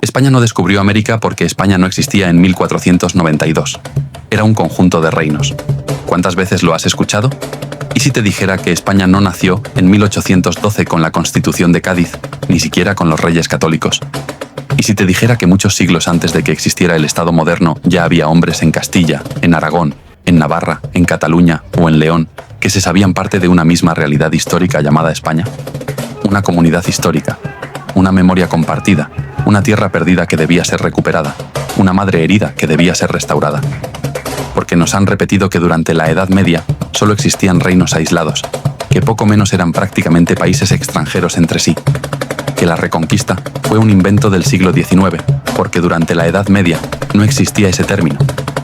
España no descubrió América porque España no existía en 1492. Era un conjunto de reinos. ¿Cuántas veces lo has escuchado? ¿Y si te dijera que España no nació en 1812 con la Constitución de Cádiz, ni siquiera con los Reyes Católicos? ¿Y si te dijera que muchos siglos antes de que existiera el Estado moderno ya había hombres en Castilla, en Aragón, en Navarra, en Cataluña o en León que se sabían parte de una misma realidad histórica llamada España? Una comunidad histórica, una memoria compartida, una tierra perdida que debía ser recuperada, una madre herida que debía ser restaurada. Porque nos han repetido que durante la Edad Media solo existían reinos aislados, que poco menos eran prácticamente países extranjeros entre sí, que la Reconquista fue un invento del siglo XIX, porque durante la Edad Media no existía ese término,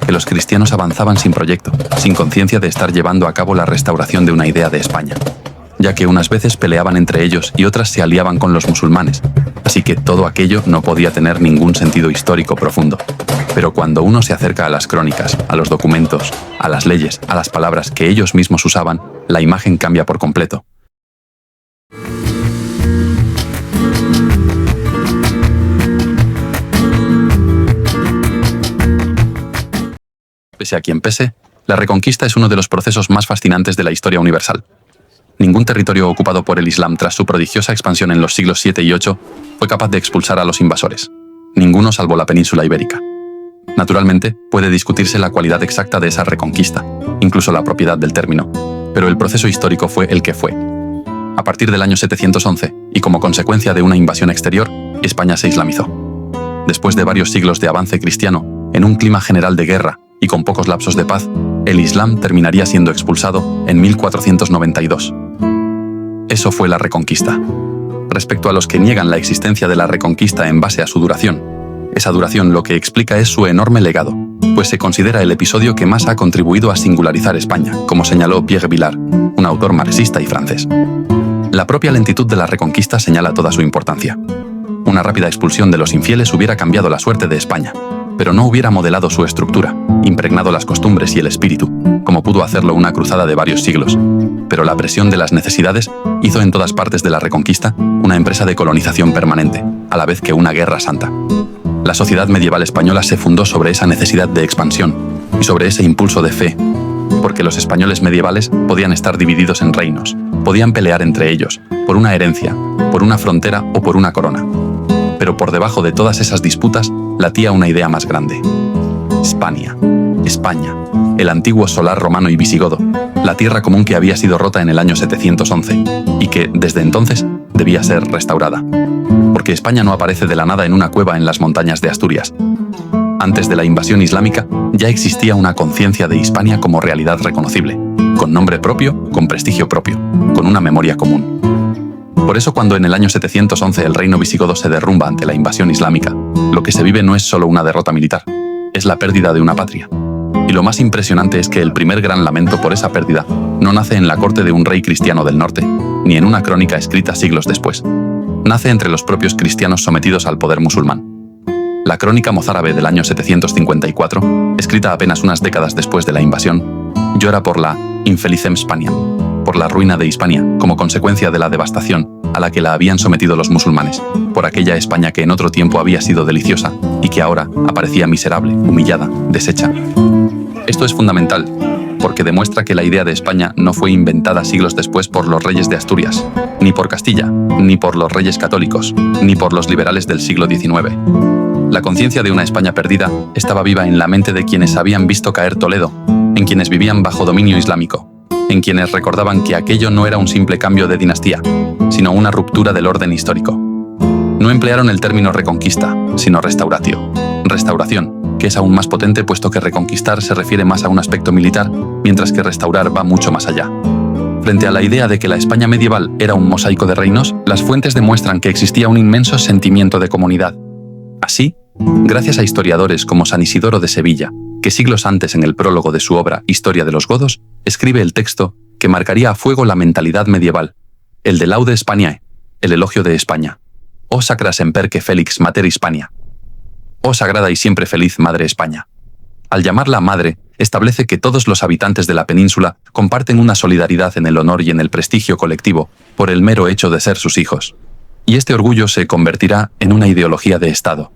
que los cristianos avanzaban sin proyecto, sin conciencia de estar llevando a cabo la restauración de una idea de España, ya que unas veces peleaban entre ellos y otras se aliaban con los musulmanes, así que todo aquello no podía tener ningún sentido histórico profundo. Pero cuando uno se acerca a las crónicas, a los documentos, a las leyes, a las palabras que ellos mismos usaban, la imagen cambia por completo. Pese a quien pese, la Reconquista es uno de los procesos más fascinantes de la historia universal. Ningún territorio ocupado por el Islam tras su prodigiosa expansión en los siglos VII y VIII fue capaz de expulsar a los invasores. Ninguno salvo la península ibérica. Naturalmente, puede discutirse la cualidad exacta de esa reconquista, incluso la propiedad del término, pero el proceso histórico fue el que fue. A partir del año 711, y como consecuencia de una invasión exterior, España se islamizó. Después de varios siglos de avance cristiano, en un clima general de guerra y con pocos lapsos de paz, el Islam terminaría siendo expulsado en 1492. Eso fue la Reconquista. Respecto a los que niegan la existencia de la Reconquista en base a su duración, esa duración lo que explica es su enorme legado, pues se considera el episodio que más ha contribuido a singularizar España, como señaló Pierre Vilar, un autor marxista y francés. La propia lentitud de la Reconquista señala toda su importancia. Una rápida expulsión de los infieles hubiera cambiado la suerte de España, pero no hubiera modelado su estructura, impregnado las costumbres y el espíritu, como pudo hacerlo una cruzada de varios siglos. Pero la presión de las necesidades hizo en todas partes de la Reconquista una empresa de colonización permanente, a la vez que una guerra santa. La sociedad medieval española se fundó sobre esa necesidad de expansión y sobre ese impulso de fe, porque los españoles medievales podían estar divididos en reinos, podían pelear entre ellos, por una herencia, por una frontera o por una corona. Pero por debajo de todas esas disputas latía una idea más grande. Hispania, España, el antiguo solar romano y visigodo, la tierra común que había sido rota en el año 711 y que, desde entonces, debía ser restaurada. Porque España no aparece de la nada en una cueva en las montañas de Asturias. Antes de la invasión islámica, ya existía una conciencia de Hispania como realidad reconocible, con nombre propio, con prestigio propio, con una memoria común. Por eso cuando en el año 711 el reino visigodo se derrumba ante la invasión islámica, lo que se vive no es solo una derrota militar, es la pérdida de una patria. Y lo más impresionante es que el primer gran lamento por esa pérdida no nace en la corte de un rey cristiano del norte, ni en una crónica escrita siglos después. Nace entre los propios cristianos sometidos al poder musulmán. La crónica mozárabe del año 754, escrita apenas unas décadas después de la invasión, llora por la infelicem Spaniam, por la ruina de Hispania como consecuencia de la devastación a la que la habían sometido los musulmanes, por aquella España que en otro tiempo había sido deliciosa y que ahora aparecía miserable, humillada, deshecha. Esto es fundamental, porque demuestra que la idea de España no fue inventada siglos después por los reyes de Asturias, ni por Castilla, ni por los reyes católicos, ni por los liberales del siglo XIX. La conciencia de una España perdida estaba viva en la mente de quienes habían visto caer Toledo, en quienes vivían bajo dominio islámico, en quienes recordaban que aquello no era un simple cambio de dinastía, sino una ruptura del orden histórico. No emplearon el término reconquista, sino restauratio, restauración, que es aún más potente puesto que reconquistar se refiere más a un aspecto militar, mientras que restaurar va mucho más allá. Frente a la idea de que la España medieval era un mosaico de reinos, las fuentes demuestran que existía un inmenso sentimiento de comunidad. Así, gracias a historiadores como San Isidoro de Sevilla, que siglos antes en el prólogo de su obra Historia de los Godos, escribe el texto que marcaría a fuego la mentalidad medieval, el de Laude Hispaniae, el elogio de España. O sacra semper que Felix mater Hispania. Oh sagrada y siempre feliz Madre España. Al llamarla Madre, establece que todos los habitantes de la península comparten una solidaridad en el honor y en el prestigio colectivo por el mero hecho de ser sus hijos. Y este orgullo se convertirá en una ideología de Estado,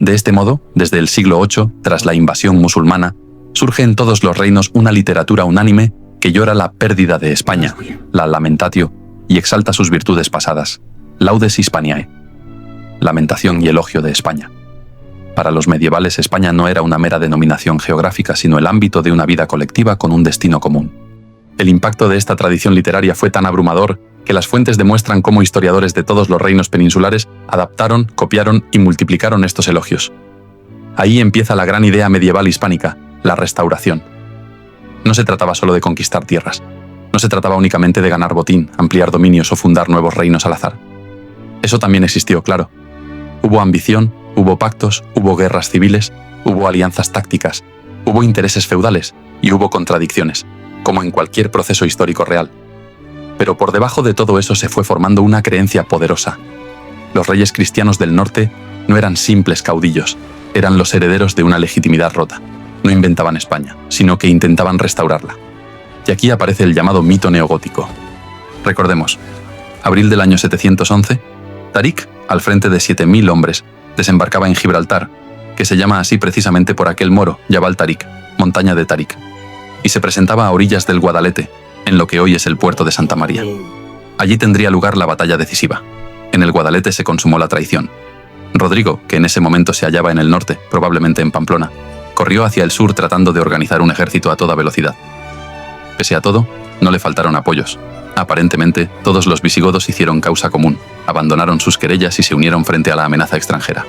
De este modo, desde el siglo VIII, tras la invasión musulmana, surge en todos los reinos una literatura unánime que llora la pérdida de España, la lamentatio, y exalta sus virtudes pasadas, laudes Hispaniae, lamentación y elogio de España. Para los medievales, España no era una mera denominación geográfica, sino el ámbito de una vida colectiva con un destino común. El impacto de esta tradición literaria fue tan abrumador que las fuentes demuestran cómo historiadores de todos los reinos peninsulares adaptaron, copiaron y multiplicaron estos elogios. Ahí empieza la gran idea medieval hispánica, la restauración. No se trataba solo de conquistar tierras. No se trataba únicamente de ganar botín, ampliar dominios o fundar nuevos reinos al azar. Eso también existió, claro. Hubo ambición, hubo pactos, hubo guerras civiles, hubo alianzas tácticas, hubo intereses feudales y hubo contradicciones, como en cualquier proceso histórico real. Pero por debajo de todo eso se fue formando una creencia poderosa. Los reyes cristianos del norte no eran simples caudillos, eran los herederos de una legitimidad rota. No inventaban España, sino que intentaban restaurarla. Y aquí aparece el llamado mito neogótico. Recordemos, abril del año 711, Tarik, al frente de 7.000 hombres, desembarcaba en Gibraltar, que se llama así precisamente por aquel moro, Jabal Tarik, montaña de Tarik, y se presentaba a orillas del Guadalete, en lo que hoy es el puerto de Santa María. Allí tendría lugar la batalla decisiva. En el Guadalete se consumó la traición. Rodrigo, que en ese momento se hallaba en el norte, probablemente en Pamplona, corrió hacia el sur tratando de organizar un ejército a toda velocidad. Pese a todo, no le faltaron apoyos. Aparentemente, todos los visigodos hicieron causa común, abandonaron sus querellas y se unieron frente a la amenaza extranjera.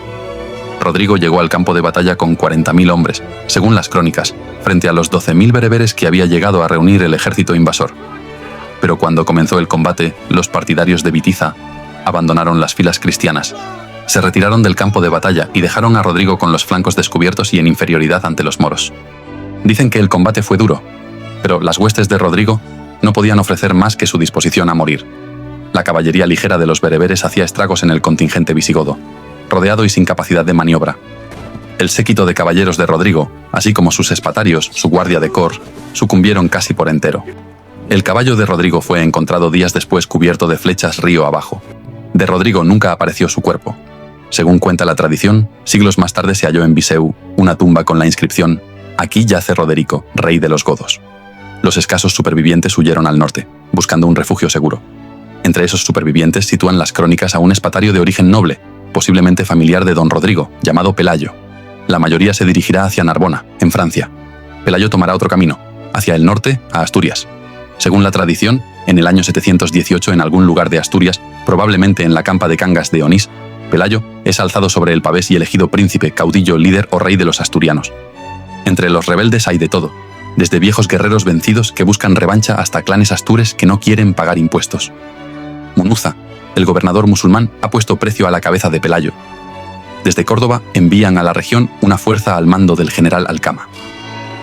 Rodrigo llegó al campo de batalla con 40.000 hombres, según las crónicas, frente a los 12.000 bereberes que había llegado a reunir el ejército invasor. Pero cuando comenzó el combate, los partidarios de Bitiza abandonaron las filas cristianas. Se retiraron del campo de batalla y dejaron a Rodrigo con los flancos descubiertos y en inferioridad ante los moros. Dicen que el combate fue duro, pero las huestes de Rodrigo no podían ofrecer más que su disposición a morir. La caballería ligera de los bereberes hacía estragos en el contingente visigodo, rodeado y sin capacidad de maniobra. El séquito de caballeros de Rodrigo, así como sus espatarios, su guardia de cor, sucumbieron casi por entero. El caballo de Rodrigo fue encontrado días después cubierto de flechas río abajo. De Rodrigo nunca apareció su cuerpo. Según cuenta la tradición, siglos más tarde se halló en Viseu una tumba con la inscripción «Aquí yace Roderico, rey de los godos». Los escasos supervivientes huyeron al norte, buscando un refugio seguro. Entre esos supervivientes sitúan las crónicas a un espatario de origen noble, posiblemente familiar de don Rodrigo, llamado Pelayo. La mayoría se dirigirá hacia Narbona, en Francia. Pelayo tomará otro camino, hacia el norte, a Asturias. Según la tradición, en el año 718 en algún lugar de Asturias, probablemente en la campa de Cangas de Onís, Pelayo es alzado sobre el pavés y elegido príncipe, caudillo, líder o rey de los asturianos. Entre los rebeldes hay de todo, desde viejos guerreros vencidos que buscan revancha hasta clanes astures que no quieren pagar impuestos. Munuza, el gobernador musulmán, ha puesto precio a la cabeza de Pelayo. Desde Córdoba envían a la región una fuerza al mando del general Alcama.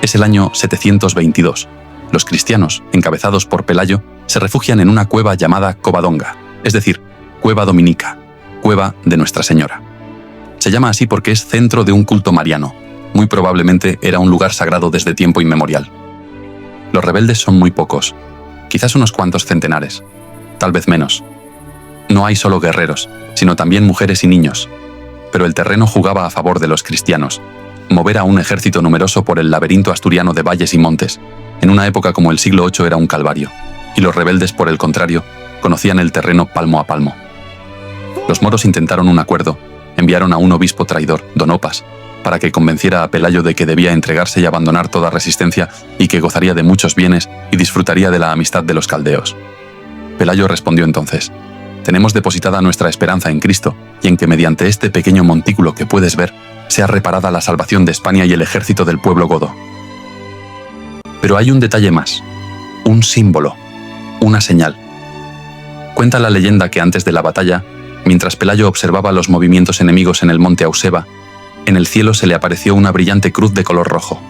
Es el año 722. Los cristianos, encabezados por Pelayo, se refugian en una cueva llamada Covadonga, es decir, cueva dominica, cueva de Nuestra Señora. Se llama así porque es centro de un culto mariano. Muy probablemente era un lugar sagrado desde tiempo inmemorial. Los rebeldes son muy pocos, quizás unos cuantos centenares, tal vez menos. No hay solo guerreros, sino también mujeres y niños. Pero el terreno jugaba a favor de los cristianos. Mover a un ejército numeroso por el laberinto asturiano de valles y montes, en una época como el siglo VIII, era un calvario, y los rebeldes, por el contrario, conocían el terreno palmo a palmo. Los moros intentaron un acuerdo, enviaron a un obispo traidor, don Opas, para que convenciera a Pelayo de que debía entregarse y abandonar toda resistencia y que gozaría de muchos bienes y disfrutaría de la amistad de los caldeos. Pelayo respondió entonces: «Tenemos depositada nuestra esperanza en Cristo y en que mediante este pequeño montículo que puedes ver, sea reparada la salvación de España y el ejército del pueblo godo». Pero hay un detalle más, un símbolo, una señal. Cuenta la leyenda que antes de la batalla, mientras Pelayo observaba los movimientos enemigos en el monte Auseba, en el cielo se le apareció una brillante cruz de color rojo.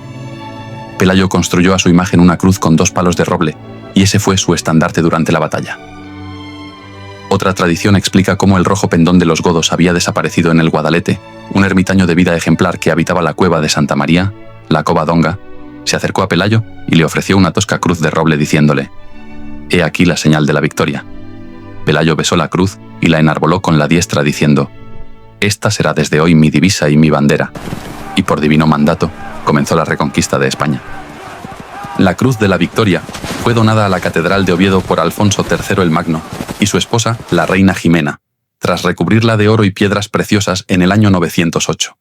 Pelayo construyó a su imagen una cruz con 2 palos de roble, y ese fue su estandarte durante la batalla. Otra tradición explica cómo el rojo pendón de los godos había desaparecido en el Guadalete. Un ermitaño de vida ejemplar que habitaba la cueva de Santa María, la Covadonga, se acercó a Pelayo y le ofreció una tosca cruz de roble diciéndole: «He aquí la señal de la victoria». Pelayo besó la cruz y la enarboló con la diestra diciendo: Esta será desde hoy mi divisa y mi bandera. Y por divino mandato, comenzó la reconquista de España. La Cruz de la Victoria fue donada a la Catedral de Oviedo por Alfonso III el Magno y su esposa, la reina Jimena, tras recubrirla de oro y piedras preciosas en el año 908.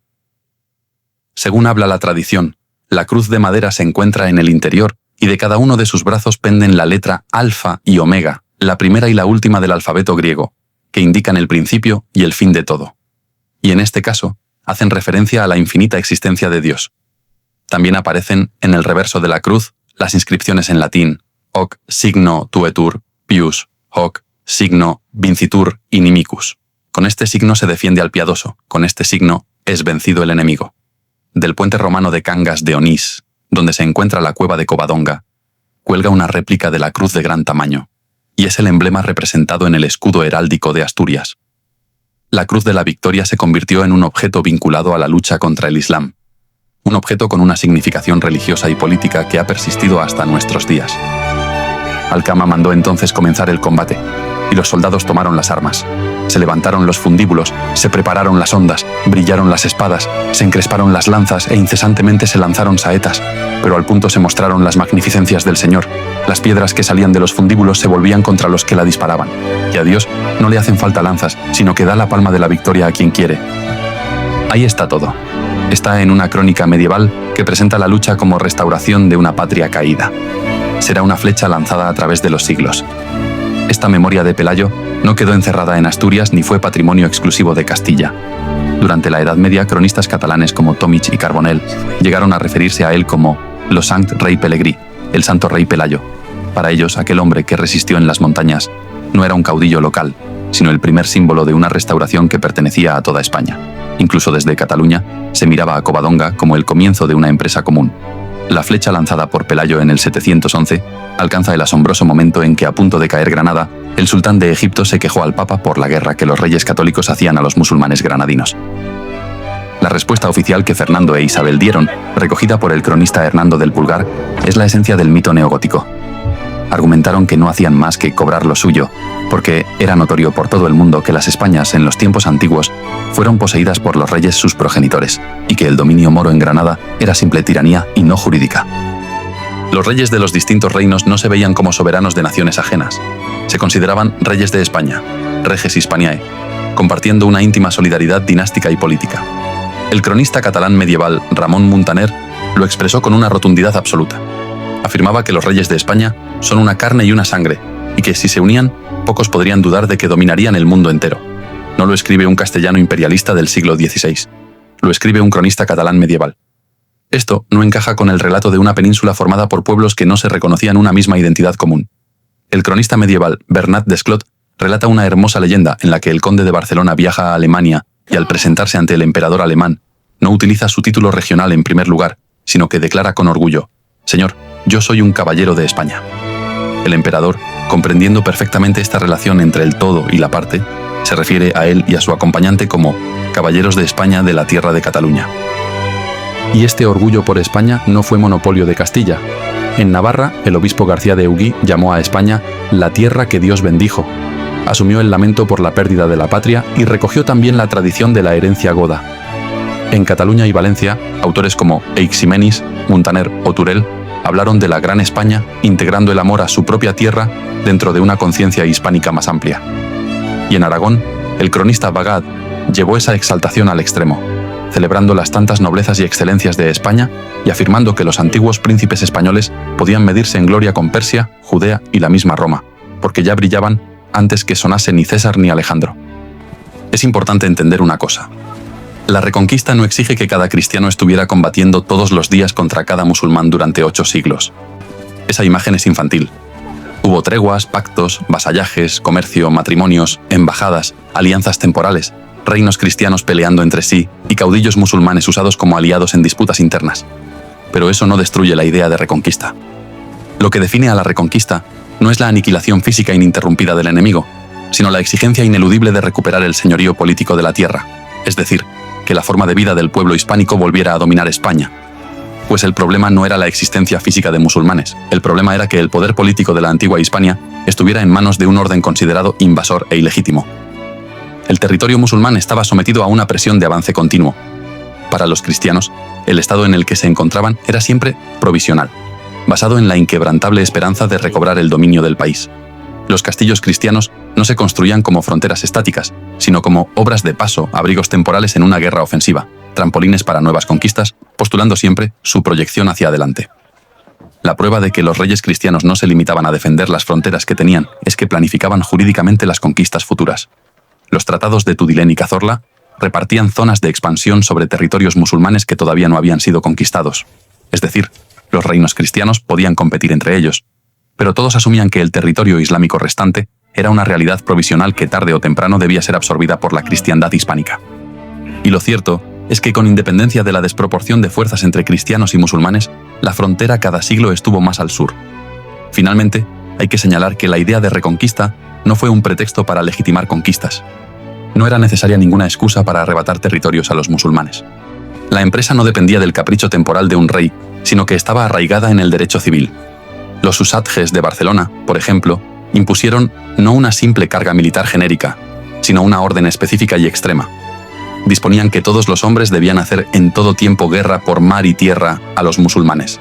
Según habla la tradición, la cruz de madera se encuentra en el interior y de cada uno de sus brazos penden la letra alfa y omega, la primera y la última del alfabeto griego, que indican el principio y el fin de todo. Y en este caso, hacen referencia a la infinita existencia de Dios. También aparecen en el reverso de la cruz las inscripciones en latín: hoc signo tuetur, pius, hoc signo vincitur inimicus. Con este signo se defiende al piadoso, con este signo es vencido el enemigo. Del puente romano de Cangas de Onís, donde se encuentra la cueva de Covadonga, cuelga una réplica de la cruz de gran tamaño, y es el emblema representado en el escudo heráldico de Asturias. La Cruz de la Victoria se convirtió en un objeto vinculado a la lucha contra el Islam, un objeto con una significación religiosa y política que ha persistido hasta nuestros días. Alcama mandó entonces comenzar el combate, y los soldados tomaron las armas. Se levantaron los fundíbulos, se prepararon las hondas, brillaron las espadas, se encresparon las lanzas e incesantemente se lanzaron saetas, pero al punto se mostraron las magnificencias del Señor. Las piedras que salían de los fundíbulos se volvían contra los que la disparaban, y a Dios no le hacen falta lanzas, sino que da la palma de la victoria a quien quiere. Ahí está todo. Está en una crónica medieval que presenta la lucha como restauración de una patria caída. Será una flecha lanzada a través de los siglos. Esta memoria de Pelayo no quedó encerrada en Asturias ni fue patrimonio exclusivo de Castilla. Durante la Edad Media, cronistas catalanes como Tomich y Carbonell llegaron a referirse a él como «Lo Sanct Rei Pelegrí», el santo rey Pelayo. Para ellos, aquel hombre que resistió en las montañas no era un caudillo local, sino el primer símbolo de una restauración que pertenecía a toda España. Incluso desde Cataluña se miraba a Covadonga como el comienzo de una empresa común. La flecha lanzada por Pelayo en el 711 alcanza el asombroso momento en que, a punto de caer Granada, el sultán de Egipto se quejó al Papa por la guerra que los reyes católicos hacían a los musulmanes granadinos. La respuesta oficial que Fernando e Isabel dieron, recogida por el cronista Hernando del Pulgar, es la esencia del mito neogótico. Argumentaron que no hacían más que cobrar lo suyo, porque era notorio por todo el mundo que las Españas en los tiempos antiguos fueron poseídas por los reyes sus progenitores, y que el dominio moro en Granada era simple tiranía y no jurídica. Los reyes de los distintos reinos no se veían como soberanos de naciones ajenas. Se consideraban reyes de España, reges Hispaniae, compartiendo una íntima solidaridad dinástica y política. El cronista catalán medieval Ramón Muntaner lo expresó con una rotundidad absoluta. Afirmaba que los reyes de España son una carne y una sangre, y que si se unían, pocos podrían dudar de que dominarían el mundo entero. No lo escribe un castellano imperialista del siglo XVI. Lo escribe un cronista catalán medieval. Esto no encaja con el relato de una península formada por pueblos que no se reconocían una misma identidad común. El cronista medieval Bernat Desclot relata una hermosa leyenda en la que el conde de Barcelona viaja a Alemania y al presentarse ante el emperador alemán, no utiliza su título regional en primer lugar, sino que declara con orgullo: «Señor, yo soy un caballero de España». El emperador, comprendiendo perfectamente esta relación entre el todo y la parte, se refiere a él y a su acompañante como «caballeros de España de la tierra de Cataluña». Y este orgullo por España no fue monopolio de Castilla. En Navarra, el obispo García de Eugui llamó a España «la tierra que Dios bendijo». Asumió el lamento por la pérdida de la patria y recogió también la tradición de la herencia goda. En Cataluña y Valencia, autores como Eiximenis, Muntaner o Turel hablaron de la Gran España, integrando el amor a su propia tierra dentro de una conciencia hispánica más amplia. Y en Aragón, el cronista Bagad llevó esa exaltación al extremo, celebrando las tantas noblezas y excelencias de España y afirmando que los antiguos príncipes españoles podían medirse en gloria con Persia, Judea y la misma Roma, porque ya brillaban antes que sonase ni César ni Alejandro. Es importante entender una cosa. La Reconquista no exige que cada cristiano estuviera combatiendo todos los días contra cada musulmán durante 8 siglos. Esa imagen es infantil. Hubo treguas, pactos, vasallajes, comercio, matrimonios, embajadas, alianzas temporales, reinos cristianos peleando entre sí y caudillos musulmanes usados como aliados en disputas internas. Pero eso no destruye la idea de reconquista. Lo que define a la Reconquista no es la aniquilación física ininterrumpida del enemigo, sino la exigencia ineludible de recuperar el señorío político de la tierra, es decir, que la forma de vida del pueblo hispánico volviera a dominar España. Pues el problema no era la existencia física de musulmanes, el problema era que el poder político de la antigua Hispania estuviera en manos de un orden considerado invasor e ilegítimo. El territorio musulmán estaba sometido a una presión de avance continuo. Para los cristianos, el estado en el que se encontraban era siempre provisional, basado en la inquebrantable esperanza de recobrar el dominio del país. Los castillos cristianos no se construían como fronteras estáticas, sino como obras de paso, abrigos temporales en una guerra ofensiva, trampolines para nuevas conquistas, postulando siempre su proyección hacia adelante. La prueba de que los reyes cristianos no se limitaban a defender las fronteras que tenían es que planificaban jurídicamente las conquistas futuras. Los tratados de Tudilén y Cazorla repartían zonas de expansión sobre territorios musulmanes que todavía no habían sido conquistados. Es decir, los reinos cristianos podían competir entre ellos, pero todos asumían que el territorio islámico restante era una realidad provisional que tarde o temprano debía ser absorbida por la cristiandad hispánica. Y lo cierto es que con independencia de la desproporción de fuerzas entre cristianos y musulmanes, la frontera cada siglo estuvo más al sur. Finalmente, hay que señalar que la idea de reconquista no fue un pretexto para legitimar conquistas. No era necesaria ninguna excusa para arrebatar territorios a los musulmanes. La empresa no dependía del capricho temporal de un rey, sino que estaba arraigada en el derecho civil. Los usatges de Barcelona, por ejemplo, impusieron no una simple carga militar genérica, sino una orden específica y extrema. Disponían que todos los hombres debían hacer en todo tiempo guerra por mar y tierra a los musulmanes.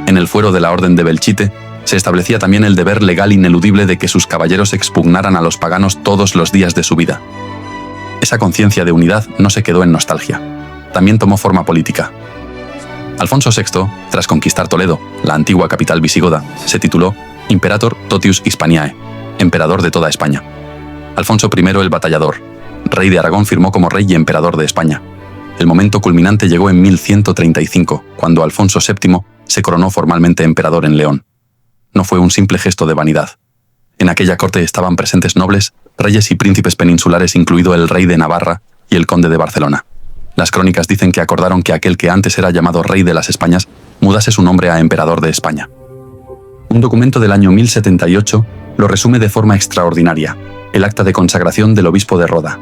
En el fuero de la Orden de Belchite se establecía también el deber legal ineludible de que sus caballeros expugnaran a los paganos todos los días de su vida. Esa conciencia de unidad no se quedó en nostalgia, también tomó forma política. Alfonso VI, tras conquistar Toledo, la antigua capital visigoda, se tituló Imperator Totius Hispaniae, emperador de toda España. Alfonso I el Batallador, rey de Aragón, firmó como rey y emperador de España. El momento culminante llegó en 1135, cuando Alfonso VII se coronó formalmente emperador en León. No fue un simple gesto de vanidad. En aquella corte estaban presentes nobles, reyes y príncipes peninsulares, incluido el rey de Navarra y el conde de Barcelona. Las crónicas dicen que acordaron que aquel que antes era llamado rey de las Españas mudase su nombre a emperador de España. Un documento del año 1078 lo resume de forma extraordinaria, el acta de consagración del obispo de Roda.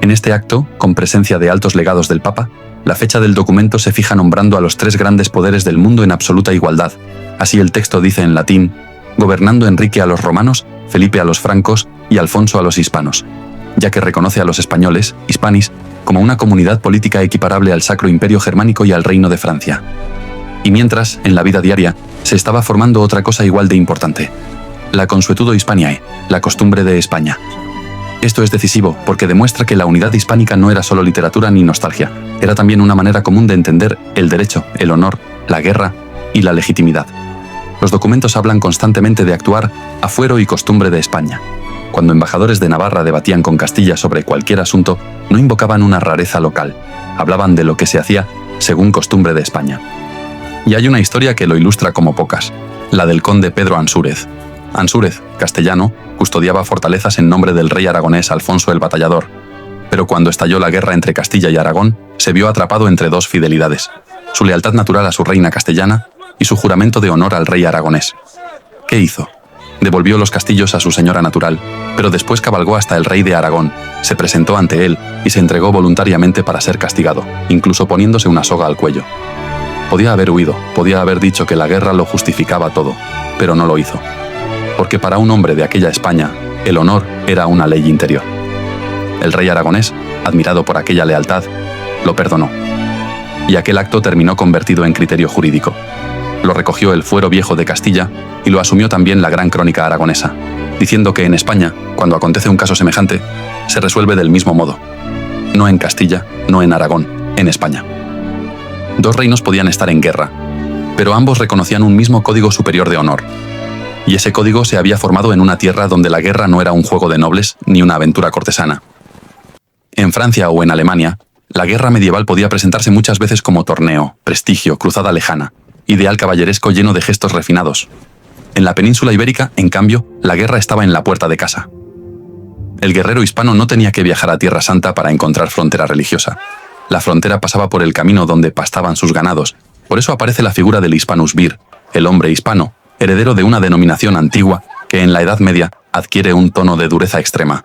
En este acto, con presencia de altos legados del Papa, la fecha del documento se fija nombrando a los tres grandes poderes del mundo en absoluta igualdad. Así el texto dice en latín: gobernando Enrique a los romanos, Felipe a los francos y Alfonso a los hispanos, ya que reconoce a los españoles, hispanis, como una comunidad política equiparable al Sacro Imperio Germánico y al Reino de Francia. Y mientras, en la vida diaria, se estaba formando otra cosa igual de importante: la consuetudo Hispaniae, la costumbre de España. Esto es decisivo porque demuestra que la unidad hispánica no era solo literatura ni nostalgia, era también una manera común de entender el derecho, el honor, la guerra y la legitimidad. Los documentos hablan constantemente de actuar a fuero y costumbre de España. Cuando embajadores de Navarra debatían con Castilla sobre cualquier asunto, no invocaban una rareza local, hablaban de lo que se hacía según costumbre de España. Y hay una historia que lo ilustra como pocas, la del conde Pedro Ansúrez. Ansúrez, castellano, custodiaba fortalezas en nombre del rey aragonés Alfonso el Batallador, pero cuando estalló la guerra entre Castilla y Aragón, se vio atrapado entre dos fidelidades: su lealtad natural a su reina castellana y su juramento de honor al rey aragonés. ¿Qué hizo? Devolvió los castillos a su señora natural, pero después cabalgó hasta el rey de Aragón, se presentó ante él y se entregó voluntariamente para ser castigado, incluso poniéndose una soga al cuello. Podía haber huido, podía haber dicho que la guerra lo justificaba todo, pero no lo hizo. Porque para un hombre de aquella España, el honor era una ley interior. El rey aragonés, admirado por aquella lealtad, lo perdonó. Y aquel acto terminó convertido en criterio jurídico. Lo recogió el Fuero Viejo de Castilla y lo asumió también la Gran Crónica Aragonesa, diciendo que en España, cuando acontece un caso semejante, se resuelve del mismo modo. No en Castilla, no en Aragón, en España. Dos reinos podían estar en guerra, pero ambos reconocían un mismo código superior de honor. Y ese código se había formado en una tierra donde la guerra no era un juego de nobles ni una aventura cortesana. En Francia o en Alemania, la guerra medieval podía presentarse muchas veces como torneo, prestigio, cruzada lejana, ideal caballeresco lleno de gestos refinados. En la península ibérica, en cambio, la guerra estaba en la puerta de casa. El guerrero hispano no tenía que viajar a Tierra Santa para encontrar frontera religiosa. La frontera pasaba por el camino donde pastaban sus ganados. Por eso aparece la figura del hispanus vir, el hombre hispano, heredero de una denominación antigua que en la Edad Media adquiere un tono de dureza extrema.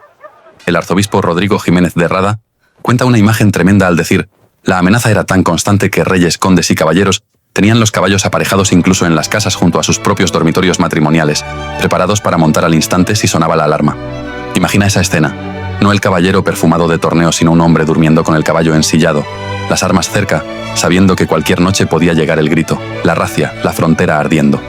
El arzobispo Rodrigo Jiménez de Rada cuenta una imagen tremenda al decir: la amenaza era tan constante que reyes, condes y caballeros tenían los caballos aparejados incluso en las casas junto a sus propios dormitorios matrimoniales, preparados para montar al instante si sonaba la alarma. Imagina esa escena. No el caballero perfumado de torneo, sino un hombre durmiendo con el caballo ensillado, las armas cerca, sabiendo que cualquier noche podía llegar el grito, la racia, la frontera ardiendo.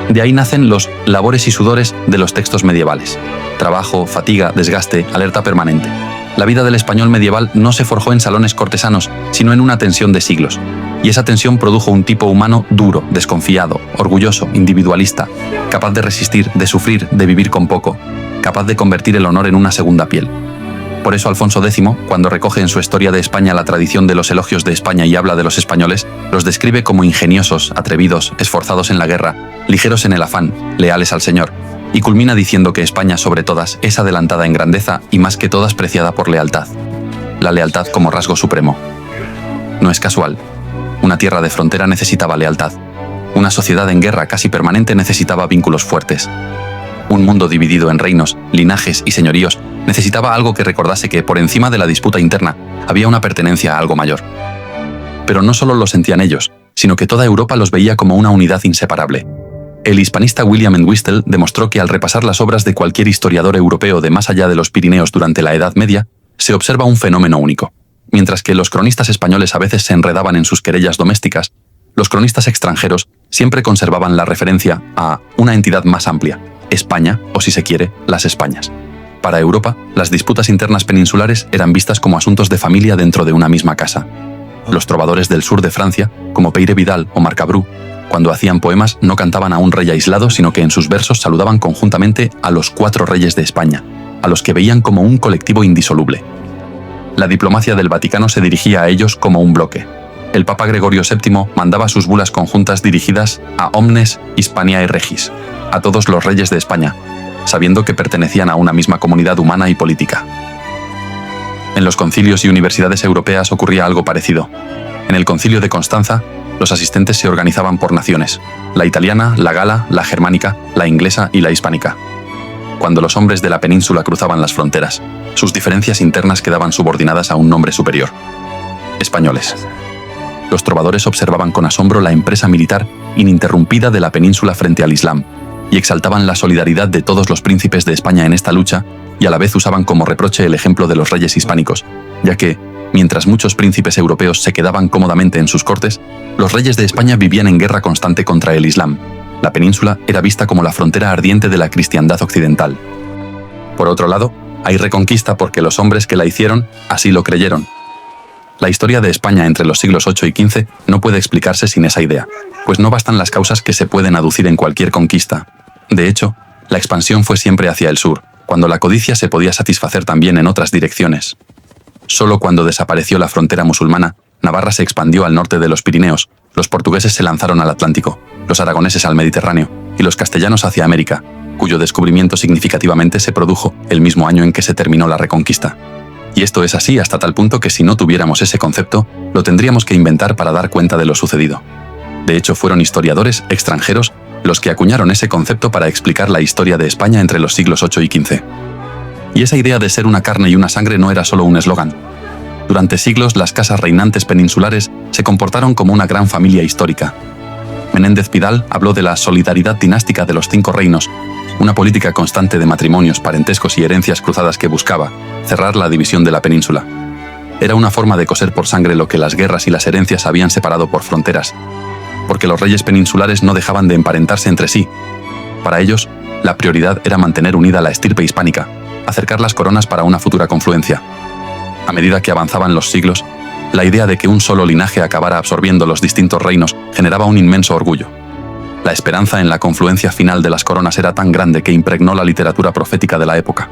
De ahí nacen los labores y sudores de los textos medievales. Trabajo, fatiga, desgaste, alerta permanente. La vida del español medieval no se forjó en salones cortesanos, sino en una tensión de siglos. Y esa tensión produjo un tipo humano duro, desconfiado, orgulloso, individualista, capaz de resistir, de sufrir, de vivir con poco, capaz de convertir el honor en una segunda piel. Por eso Alfonso X, cuando recoge en su Historia de España la tradición de los elogios de España y habla de los españoles, los describe como ingeniosos, atrevidos, esforzados en la guerra, ligeros en el afán, leales al Señor, y culmina diciendo que España sobre todas es adelantada en grandeza y más que todas preciada por lealtad. La lealtad como rasgo supremo. No es casual. Una tierra de frontera necesitaba lealtad. Una sociedad en guerra casi permanente necesitaba vínculos fuertes. Un mundo dividido en reinos, linajes y señoríos necesitaba algo que recordase que, por encima de la disputa interna, había una pertenencia a algo mayor. Pero no solo lo sentían ellos, sino que toda Europa los veía como una unidad inseparable. El hispanista William Entwistle demostró que al repasar las obras de cualquier historiador europeo de más allá de los Pirineos durante la Edad Media, se observa un fenómeno único. Mientras que los cronistas españoles a veces se enredaban en sus querellas domésticas, los cronistas extranjeros siempre conservaban la referencia a una entidad más amplia, España, o si se quiere, las Españas. Para Europa, las disputas internas peninsulares eran vistas como asuntos de familia dentro de una misma casa. Los trovadores del sur de Francia, como Peire Vidal o Marcabru, cuando hacían poemas no cantaban a un rey aislado, sino que en sus versos saludaban conjuntamente a los 4 reyes de España, a los que veían como un colectivo indisoluble. La diplomacia del Vaticano se dirigía a ellos como un bloque. El Papa Gregorio VII mandaba sus bulas conjuntas dirigidas a omnes Hispaniae regis, a todos los reyes de España, sabiendo que pertenecían a una misma comunidad humana y política. En los concilios y universidades europeas ocurría algo parecido. En el concilio de Constanza, los asistentes se organizaban por naciones: la italiana, la gala, la germánica, la inglesa y la hispánica. Cuando los hombres de la península cruzaban las fronteras, sus diferencias internas quedaban subordinadas a un nombre superior: españoles. Los trovadores observaban con asombro la empresa militar ininterrumpida de la península frente al Islam, y exaltaban la solidaridad de todos los príncipes de España en esta lucha, y a la vez usaban como reproche el ejemplo de los reyes hispánicos, ya que, mientras muchos príncipes europeos se quedaban cómodamente en sus cortes, los reyes de España vivían en guerra constante contra el Islam. La península era vista como la frontera ardiente de la cristiandad occidental. Por otro lado, hay reconquista porque los hombres que la hicieron así lo creyeron. La historia de España entre los siglos VIII y XV no puede explicarse sin esa idea, pues no bastan las causas que se pueden aducir en cualquier conquista. De hecho, la expansión fue siempre hacia el sur, cuando la codicia se podía satisfacer también en otras direcciones. Solo cuando desapareció la frontera musulmana, Navarra se expandió al norte de los Pirineos, los portugueses se lanzaron al Atlántico, los aragoneses al Mediterráneo y los castellanos hacia América, cuyo descubrimiento significativamente se produjo el mismo año en que se terminó la Reconquista. Y esto es así hasta tal punto que si no tuviéramos ese concepto, lo tendríamos que inventar para dar cuenta de lo sucedido. De hecho, fueron historiadores extranjeros los que acuñaron ese concepto para explicar la historia de España entre los siglos VIII y XV. Y esa idea de ser una carne y una sangre no era solo un eslogan. Durante siglos las casas reinantes peninsulares se comportaron como una gran familia histórica. Menéndez Pidal habló de la solidaridad dinástica de los 5 reinos, una política constante de matrimonios, parentescos y herencias cruzadas que buscaba cerrar la división de la península. Era una forma de coser por sangre lo que las guerras y las herencias habían separado por fronteras, porque los reyes peninsulares no dejaban de emparentarse entre sí. Para ellos, la prioridad era mantener unida la estirpe hispánica, acercar las coronas para una futura confluencia. A medida que avanzaban los siglos, la idea de que un solo linaje acabara absorbiendo los distintos reinos generaba un inmenso orgullo. La esperanza en la confluencia final de las coronas era tan grande que impregnó la literatura profética de la época.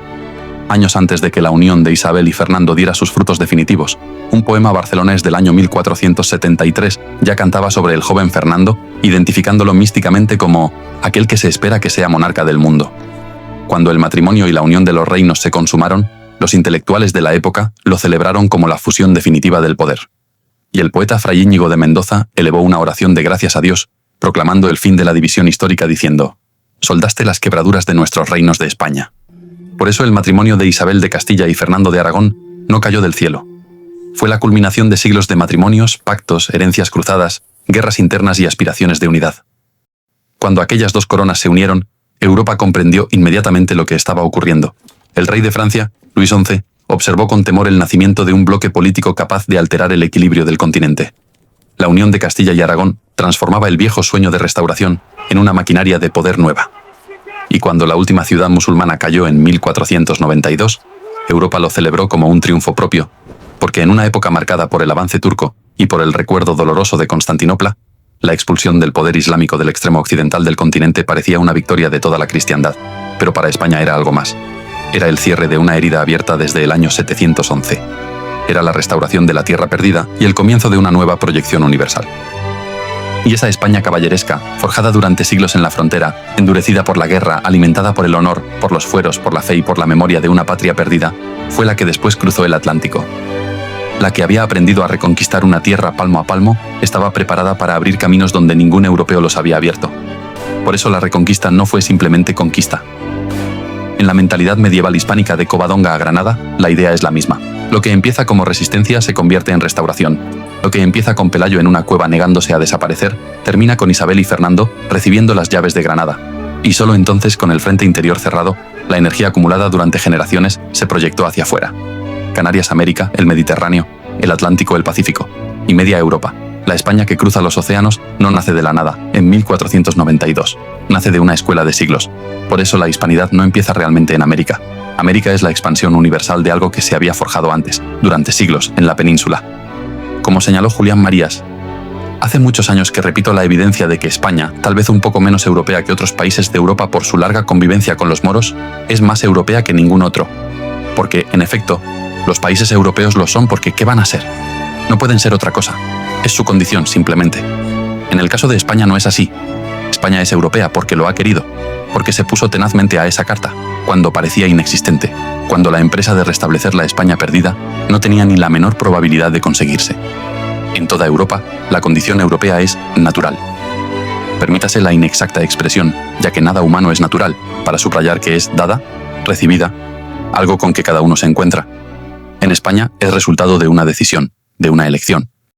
Años antes de que la unión de Isabel y Fernando diera sus frutos definitivos, un poema barcelonés del año 1473 ya cantaba sobre el joven Fernando, identificándolo místicamente como aquel que se espera que sea monarca del mundo. Cuando el matrimonio y la unión de los reinos se consumaron, los intelectuales de la época lo celebraron como la fusión definitiva del poder. Y el poeta Fray Íñigo de Mendoza elevó una oración de gracias a Dios, proclamando el fin de la división histórica diciendo: «Soldaste las quebraduras de nuestros reinos de España». Por eso el matrimonio de Isabel de Castilla y Fernando de Aragón no cayó del cielo. Fue la culminación de siglos de matrimonios, pactos, herencias cruzadas, guerras internas y aspiraciones de unidad. Cuando aquellas 2 coronas se unieron, Europa comprendió inmediatamente lo que estaba ocurriendo. El rey de Francia, Luis XI, observó con temor el nacimiento de un bloque político capaz de alterar el equilibrio del continente. La unión de Castilla y Aragón transformaba el viejo sueño de restauración en una maquinaria de poder nueva. Y cuando la última ciudad musulmana cayó en 1492, Europa lo celebró como un triunfo propio, porque en una época marcada por el avance turco y por el recuerdo doloroso de Constantinopla, la expulsión del poder islámico del extremo occidental del continente parecía una victoria de toda la cristiandad, pero para España era algo más. Era el cierre de una herida abierta desde el año 711. Era la restauración de la tierra perdida y el comienzo de una nueva proyección universal. Y esa España caballeresca, forjada durante siglos en la frontera, endurecida por la guerra, alimentada por el honor, por los fueros, por la fe y por la memoria de una patria perdida, fue la que después cruzó el Atlántico. La que había aprendido a reconquistar una tierra palmo a palmo, estaba preparada para abrir caminos donde ningún europeo los había abierto. Por eso la reconquista no fue simplemente conquista. En la mentalidad medieval hispánica de Covadonga a Granada, la idea es la misma. Lo que empieza como resistencia se convierte en restauración. Lo que empieza con Pelayo en una cueva negándose a desaparecer, termina con Isabel y Fernando recibiendo las llaves de Granada. Y solo entonces, con el frente interior cerrado, la energía acumulada durante generaciones se proyectó hacia afuera. Canarias, América, el Mediterráneo, el Atlántico, el Pacífico y media Europa. La España que cruza los océanos no nace de la nada, en 1492. Nace de una escuela de siglos. Por eso la hispanidad no empieza realmente en América. América es la expansión universal de algo que se había forjado antes, durante siglos, en la península. Como señaló Julián Marías, hace muchos años que repito la evidencia de que España, tal vez un poco menos europea que otros países de Europa por su larga convivencia con los moros, es más europea que ningún otro. Porque, en efecto, los países europeos lo son porque ¿qué van a ser? No pueden ser otra cosa. Es su condición, simplemente. En el caso de España no es así. España es europea porque lo ha querido, porque se puso tenazmente a esa carta, cuando parecía inexistente, cuando la empresa de restablecer la España perdida no tenía ni la menor probabilidad de conseguirse. En toda Europa, la condición europea es natural. Permítase la inexacta expresión, ya que nada humano es natural, para subrayar que es dada, recibida, algo con que cada uno se encuentra. En España es resultado de una decisión, de una elección.